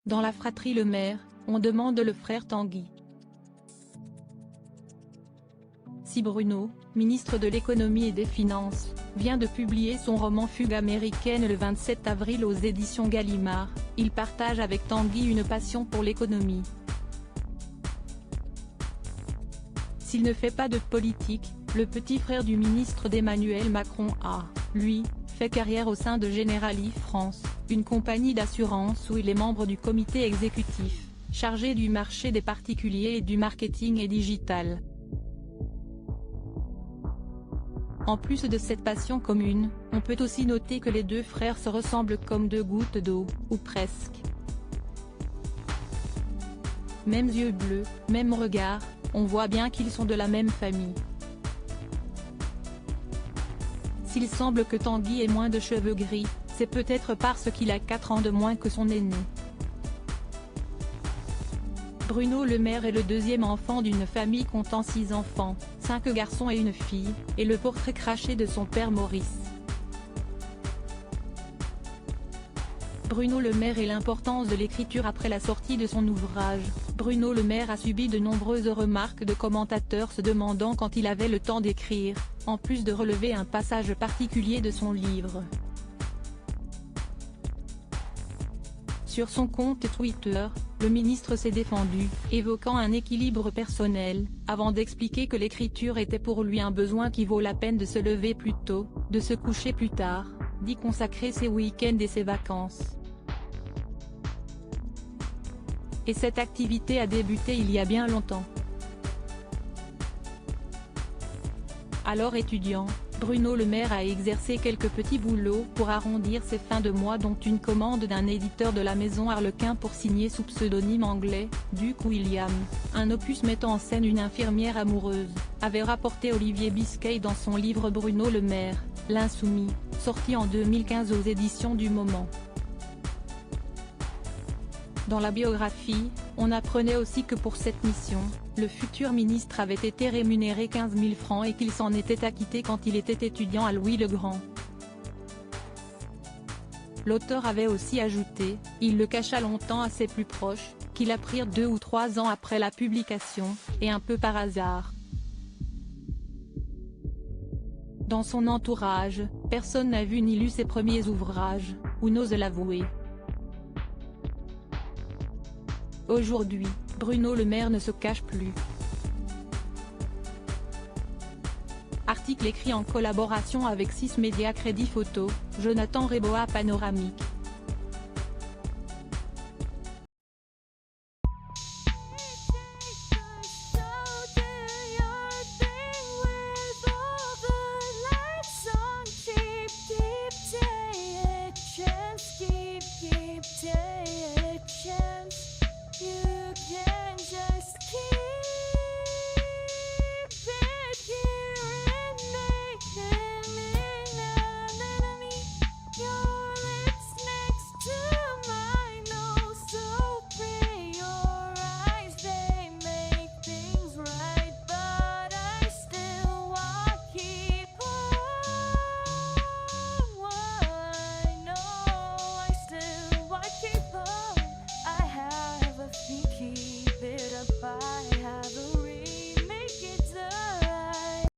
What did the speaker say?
Dans la fratrie Le Maire, on demande le frère Tanguy. Si Bruno, ministre de l'économie et des finances, vient de publier son roman Fugue américaine le 27 avril aux éditions Gallimard, il partage avec Tanguy une passion pour l'économie. S'il ne fait pas de politique, le petit frère du ministre d'Emmanuel Macron a, lui, fait carrière au sein de Generali France, une compagnie d'assurance où il est membre du comité exécutif, chargé du marché des particuliers et du marketing et digital. En plus de cette passion commune, on peut aussi noter que les deux frères se ressemblent comme deux gouttes d'eau, ou presque. Mêmes yeux bleus, même regard, on voit bien qu'ils sont de la même famille. S'il semble que Tanguy ait moins de cheveux gris, c'est peut-être parce qu'il a 4 ans de moins que son aîné. Bruno Le Maire est le deuxième enfant d'une famille comptant 6 enfants, 5 garçons et une fille, et le portrait craché de son père Maurice. Bruno Le Maire et l'importance de l'écriture. Après la sortie de son ouvrage, Bruno Le Maire a subi de nombreuses remarques de commentateurs se demandant quand il avait le temps d'écrire, en plus de relever un passage particulier de son livre. Sur son compte Twitter, le ministre s'est défendu, évoquant un équilibre personnel, avant d'expliquer que l'écriture était pour lui un besoin qui vaut la peine de se lever plus tôt, de se coucher plus tard, d'y consacrer ses week-ends et ses vacances. Et cette activité a débuté il y a bien longtemps. Alors étudiant, Bruno Le Maire a exercé quelques petits boulots pour arrondir ses fins de mois, dont une commande d'un éditeur de la maison Harlequin pour signer sous pseudonyme anglais, Duke William, un opus mettant en scène une infirmière amoureuse, avait rapporté Olivier Biscay dans son livre Bruno Le Maire, l'Insoumis, sorti en 2015 aux éditions du Moment. Dans la biographie, on apprenait aussi que pour cette mission, le futur ministre avait été rémunéré 15 000 francs et qu'il s'en était acquitté quand il était étudiant à Louis-le-Grand. L'auteur avait aussi ajouté, il le cacha longtemps à ses plus proches, qu'il apprirent 2 ou 3 ans après la publication, et un peu par hasard. Dans son entourage, personne n'a vu ni lu ses premiers ouvrages, ou n'ose l'avouer. Aujourd'hui, Bruno Le Maire ne se cache plus. Article écrit en collaboration avec 6 médias. Crédit photo, Jonathan Reboa. Panoramique.